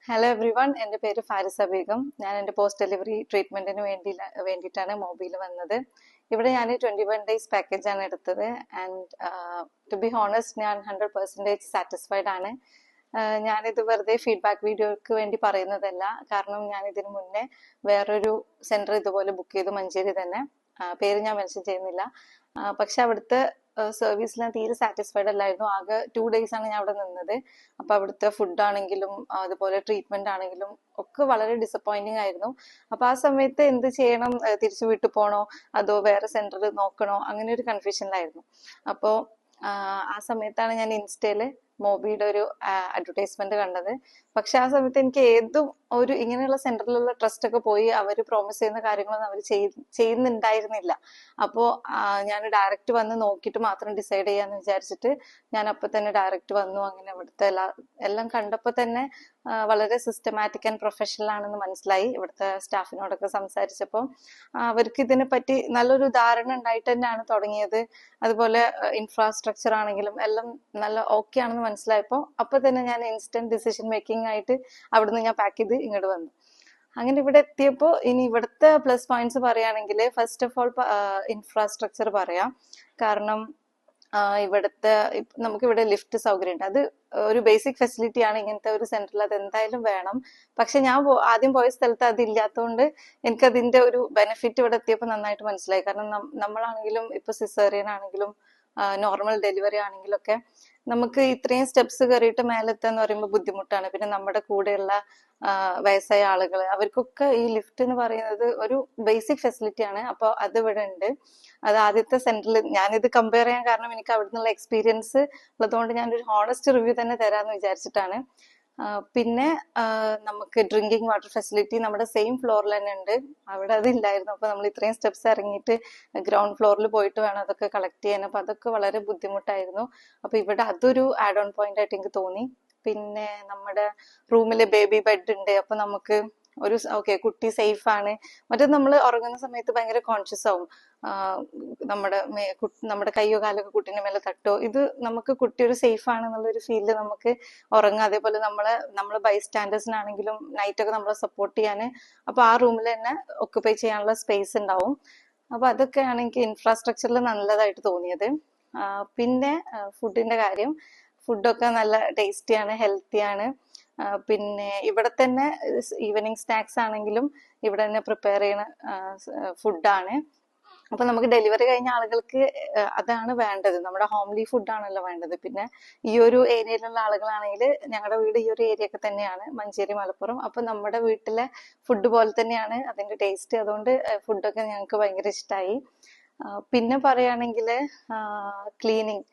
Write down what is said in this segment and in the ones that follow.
Hello every one, എൻ്റെ പേര് ഫാരിസ ബീഗം. ഞാൻ എൻ്റെ പോസ്റ്റ് ഡെലിവറി ട്രീറ്റ്മെൻറ്റിന് വേണ്ടിയിട്ടാണ് മൊബൈൽ വന്നത്. ഇവിടെ ഞാൻ 21 ഡേയ്സ് പാക്കേജാണ് എടുത്തത്. ആൻഡ് ടു ബി ഹോണസ്റ്റ്, ഞാൻ 100% സാറ്റിസ്ഫൈഡ് ആണ്. ഞാനിത് വെറുതെ ഫീഡ്ബാക്ക് വീഡിയോക്ക് വേണ്ടി പറയുന്നതല്ല. കാരണം ഞാൻ ഇതിനു മുന്നേ വേറൊരു സെൻറ്റർ ഇതുപോലെ ബുക്ക് ചെയ്തു, മഞ്ചേരി തന്നെ. പേര് ഞാൻ മെൻഷൻ ചെയ്യുന്നില്ല. പക്ഷെ അവിടുത്തെ സർവീസിൽ ഞാൻ തീരെ സാറ്റിസ്ഫൈഡ് അല്ലായിരുന്നു. ആകെ 2 days ആണ് ഞാൻ അവിടെ നിന്നത്. അപ്പൊ അവിടുത്തെ ഫുഡ് ആണെങ്കിലും അതുപോലെ ട്രീറ്റ്മെന്റ് ആണെങ്കിലും ഒക്കെ വളരെ ഡിസപ്പോയിന്റിങ് ആയിരുന്നു. അപ്പൊ ആ സമയത്ത് എന്ത് ചെയ്യണം, തിരിച്ചു വീട്ടിൽ പോകണോ അതോ വേറെ സെന്റർ നോക്കണോ, അങ്ങനെ ഒരു കൺഫ്യൂഷനിലായിരുന്നു. അപ്പോ ആ സമയത്താണ് ഞാൻ ഇൻസ്റ്റയില് മോബിയുടെ ഒരു അഡ്വർടൈസ്മെന്റ് കണ്ടത്. പക്ഷെ ആ സമയത്ത് എനിക്ക് ഏതും ഒരു ഇങ്ങനെയുള്ള സെന്ററിലുള്ള ട്രസ്റ്റ് ഒക്കെ പോയി അവർ പ്രോമിസ് ചെയ്യുന്ന കാര്യങ്ങളൊന്നും അവർ ചെയ്യുന്നുണ്ടായിരുന്നില്ല. അപ്പോ ഞാൻ ഡയറക്റ്റ് വന്ന് നോക്കിയിട്ട് മാത്രം ഡിസൈഡ് ചെയ്യാന്ന് വിചാരിച്ചിട്ട് ഞാൻ അപ്പൊ തന്നെ ഡയറക്റ്റ് വന്നു. അങ്ങനെ ഇവിടുത്തെ എല്ലാം കണ്ടപ്പോൾ തന്നെ വളരെ സിസ്റ്റമാറ്റിക് ആൻഡ് പ്രൊഫഷണൽ ആണെന്ന് മനസ്സിലായി. ഇവിടുത്തെ സ്റ്റാഫിനോടൊക്കെ സംസാരിച്ചപ്പോൾ അവർക്ക് ഇതിനെ പറ്റി നല്ലൊരു ധാരണ ഉണ്ടായിട്ട് തന്നെയാണ് തുടങ്ങിയത്. അതുപോലെ ഇൻഫ്രാസ്ട്രക്ചർ ആണെങ്കിലും എല്ലാം നല്ല ഓക്കെ ആണെന്ന് മനസ്സിലായപ്പോൾ അപ്പൊ തന്നെ ഞാൻ ഇൻസ്റ്റന്റ് ഡിസിഷൻ മേക്കിംഗ് ആയിട്ട് അവിടുന്ന് ഞാൻ പാക്ക് ചെയ്ത് ഇങ്ങോട്ട് വന്നു. അങ്ങനെ ഇവിടെ എത്തിയപ്പോൾ ഇനി ഇവിടുത്തെ പ്ലസ് പോയിന്റ്സ് പറയുകയാണെങ്കിൽ, ഫസ്റ്റ് ഓഫ് ഓൾ ഇൻഫ്രാസ്ട്രക്ചർ പറയാം. കാരണം ഇവിടുത്തെ നമുക്ക് ഇവിടെ ലിഫ്റ്റ് സൗകര്യം ഉണ്ട്. അത് ഒരു ബേസിക് ഫെസിലിറ്റി ആണ് ഇങ്ങനത്തെ ഒരു സെന്ററിൽ, അത് എന്തായാലും വേണം. പക്ഷെ ഞാൻ ആദ്യം പോയ സ്ഥലത്ത് അതില്ലാത്തതുകൊണ്ട് എനിക്ക് അതിന്റെ ഒരു ബെനിഫിറ്റ് ഇവിടെ എത്തിയപ്പോൾ നന്നായിട്ട് മനസ്സിലായി. കാരണം നമ്മളാണെങ്കിലും ഇപ്പൊ സിസേറിയൻ ആണെങ്കിലും നോർമൽ ഡെലിവറി ആണെങ്കിലും ഒക്കെ നമുക്ക് ഇത്രയും സ്റ്റെപ്സ് കയറിയിട്ട് മേലെത്താന്ന് പറയുമ്പോൾ ബുദ്ധിമുട്ടാണ്. പിന്നെ നമ്മുടെ കൂടെയുള്ള വയസ്സായ ആളുകൾ, അവർക്കൊക്കെ ഈ ലിഫ്റ്റ് എന്ന് പറയുന്നത് ഒരു ബേസിക് ഫെസിലിറ്റി ആണ്. അപ്പോൾ അത് ഇവിടെ ഉണ്ട്. അത് ആദ്യത്തെ സെന്ററിൽ ഞാനിത് കമ്പയർ ചെയ്യാൻ കാരണം എനിക്ക് അവിടെ നിന്നുള്ള എക്സ്പീരിയൻസ് ഉള്ളതുകൊണ്ട് ഞാനൊരു ഹോണസ്റ്റ് റിവ്യൂ തന്നെ തരാമെന്ന് വിചാരിച്ചിട്ടാണ്. പിന്നെ നമുക്ക് ഡ്രിങ്കിങ് വാട്ടർ ഫെസിലിറ്റി നമ്മുടെ സെയിം ഫ്ലോറിൽ തന്നെ ഉണ്ട്. അവിടെ അതില്ലായിരുന്നു. അപ്പൊ നമ്മൾ ഇത്രയും സ്റ്റെപ്സ് ഇറങ്ങിയിട്ട് ഗ്രൗണ്ട് ഫ്ലോറിൽ പോയിട്ട് വേണം അതൊക്കെ കളക്ട് ചെയ്യാൻ. അപ്പൊ അതൊക്കെ വളരെ ബുദ്ധിമുട്ടായിരുന്നു. അപ്പൊ ഇവിടെ അതൊരു ആഡ് ഓൺ പോയിന്റ് ആയിട്ട് എനിക്ക് തോന്നി. പിന്നെ നമ്മുടെ റൂമില് ബേബി ബെഡ് ഉണ്ട്. അപ്പൊ നമുക്ക് ഒരു കുട്ടി സേഫ് ആണ്. മറ്റേ നമ്മൾ ഉറങ്ങുന്ന സമയത്ത് ഭയങ്കര കോൺഷ്യസ് ആവും. നമ്മുടെ കയ്യോ കാലൊക്കെ കുട്ടീന്റെ മേലെ തട്ടോ, ഇത് നമുക്ക് കുട്ടി ഒരു സേഫ് ആണെന്നുള്ളൊരു ഫീലില് നമുക്ക് ഉറങ്ങാം. അതേപോലെ നമ്മളെ ബൈസ്റ്റാൻഡേഴ്സിനാണെങ്കിലും നൈറ്റൊക്കെ നമ്മളെ സപ്പോർട്ട് ചെയ്യാന് അപ്പൊ ആ റൂമിൽ തന്നെ ഒക്കുപൈ ചെയ്യാനുള്ള സ്പേസ് ഉണ്ടാവും. അപ്പൊ അതൊക്കെയാണ് എനിക്ക് ഇൻഫ്രാസ്ട്രക്ചറിൽ നല്ലതായിട്ട് തോന്നിയത്. പിന്നെ ഫുഡിന്റെ കാര്യം, ഫുഡൊക്കെ നല്ല ടേസ്റ്റിയാണ്, ഹെൽത്തിയാണ്. പിന്നെ ഇവിടെ തന്നെ ഈവനിങ് സ്നാക്സ് ആണെങ്കിലും ഇവിടെ തന്നെ പ്രിപ്പയർ ചെയ്യുന്ന ഫുഡാണ്. അപ്പൊ നമുക്ക് ഡെലിവറി കഴിഞ്ഞ ആളുകൾക്ക് അതാണ് വേണ്ടത്. നമ്മുടെ ഹോംലി ഫുഡാണല്ലോ വേണ്ടത്. പിന്നെ ഈ ഒരു ഏരിയയിലുള്ള ആളുകളാണെങ്കിൽ, ഞങ്ങളുടെ വീട് ഈ ഒരു ഏരിയ ഒക്കെ തന്നെയാണ്, മഞ്ചേരി മലപ്പുറം. അപ്പൊ നമ്മുടെ വീട്ടിലെ ഫുഡ് പോലെ തന്നെയാണ് അതിന്റെ ടേസ്റ്റ്. അതുകൊണ്ട് ഫുഡൊക്കെ ഞങ്ങൾക്ക് ഭയങ്കര ഇഷ്ടമായി. പിന്നെ പറയുകയാണെങ്കിൽ ക്ലീനിങ്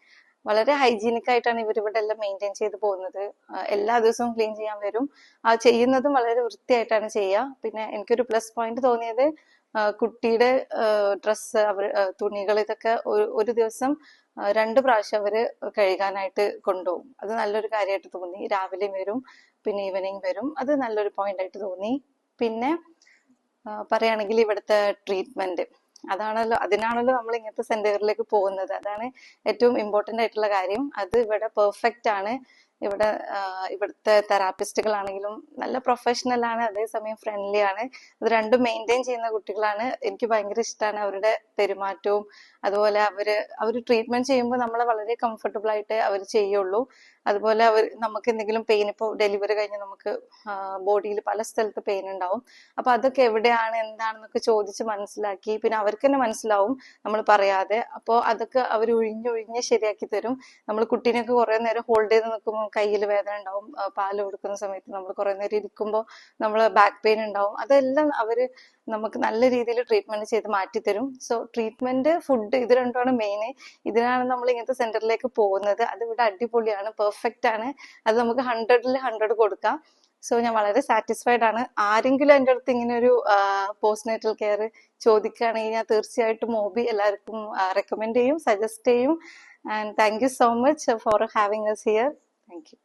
വളരെ ഹൈജീനിക് ആയിട്ടാണ് ഇവരിവിടെ എല്ലാം മെയിൻറ്റെയിൻ ചെയ്ത് പോകുന്നത്. എല്ലാ ദിവസവും ക്ലീൻ ചെയ്യാൻ വരും. ചെയ്യുന്നതും വളരെ വൃത്തിയായിട്ടാണ് ചെയ്യുക. പിന്നെ എനിക്കൊരു പ്ലസ് പോയിന്റ് തോന്നിയത് കുട്ടിയുടെ ഡ്രസ്സ്, തുണികൾ, ഇതൊക്കെ ഒരു ദിവസം 2 പ്രാവശ്യം അവര് കഴുകാനായിട്ട് കൊണ്ടുപോകും. അത് നല്ലൊരു കാര്യമായിട്ട് തോന്നി. രാവിലെയും വരും, പിന്നെ ഈവനിങ് വരും. അത് നല്ലൊരു പോയിന്റ് ആയിട്ട് തോന്നി. പിന്നെ പറയുകയാണെങ്കിൽ ഇവിടുത്തെ ട്രീറ്റ്മെന്റ്, അതിനാണല്ലോ നമ്മൾ ഇങ്ങനത്തെ സെന്ററുകളിലേക്ക് പോകുന്നത്. അതാണ് ഏറ്റവും ഇമ്പോർട്ടന്റ് ആയിട്ടുള്ള കാര്യം. അത് ഇവിടെ പെർഫെക്റ്റ് ആണ്. ഇവിടുത്തെ തെറാപ്പിസ്റ്റുകളാണെങ്കിലും നല്ല പ്രൊഫഷണൽ ആണ്, അതേസമയം ഫ്രണ്ട്ലി ആണ്. ഇത് രണ്ടും മെയിൻറ്റെയിൻ ചെയ്യുന്ന കുട്ടികളാണ്. എനിക്ക് ഭയങ്കര ഇഷ്ടമാണ് അവരുടെ പെരുമാറ്റവും. അതുപോലെ അവര് ട്രീറ്റ്മെന്റ് ചെയ്യുമ്പോൾ നമ്മളെ വളരെ കംഫർട്ടബിൾ ആയിട്ട് അവർ ചെയ്യുള്ളൂ. അതുപോലെ നമുക്ക് എന്തെങ്കിലും പെയിൻ, ഇപ്പോൾ ഡെലിവറി കഴിഞ്ഞ് നമുക്ക് ബോഡിയിൽ പല സ്ഥലത്ത് പെയിൻ ഉണ്ടാവും. അപ്പൊ അതൊക്കെ എവിടെയാണ് എന്താണെന്നൊക്കെ ചോദിച്ച് മനസ്സിലാക്കി, പിന്നെ അവർക്ക് തന്നെ മനസ്സിലാവും നമ്മൾ പറയാതെ. അപ്പോൾ അതൊക്കെ അവർ ഒഴിഞ്ഞൊഴിഞ്ഞ് ശരിയാക്കി തരും. നമ്മൾ കുട്ടീനെയൊക്കെ കുറെ നേരം ഹോൾഡ് ചെയ്ത് നിൽക്കുമ്പോൾ കയ്യിൽ വേദന ഉണ്ടാവും. പാല് കൊടുക്കുന്ന സമയത്ത് നമ്മൾ കുറെ നേരം ഇരിക്കുമ്പോൾ നമ്മൾ ബാക്ക് പെയിൻ ഉണ്ടാവും. അതെല്ലാം അവര് നമുക്ക് നല്ല രീതിയിൽ ട്രീറ്റ്മെന്റ് ചെയ്ത് മാറ്റിത്തരും. സോ ട്രീറ്റ്മെന്റ്, ഫുഡ്, ഇത് രണ്ടുമാണ് മെയിൻ. ഇതിനാണ് നമ്മൾ ഇങ്ങനത്തെ സെന്ററിലേക്ക് പോകുന്നത്. അത് ഇവിടെ അടിപൊളിയാണ്, പെർഫെക്റ്റ് ആണ്. അത് നമുക്ക് 100ൽ 100 കൊടുക്കാം. സോ ഞാൻ വളരെ സാറ്റിസ്ഫൈഡ് ആണ്. ആരെങ്കിലും എൻ്റെ അടുത്ത് ഇങ്ങനെ ഒരു പോസ്റ്റ് നേറ്റൽ കെയർ ചോദിക്കുകയാണെങ്കിൽ ഞാൻ തീർച്ചയായിട്ടും മോബി എല്ലാവർക്കും റെക്കമെൻഡ് ചെയ്യും, സജസ്റ്റ് ചെയ്യും. And thank you so much for having us here. Thank you.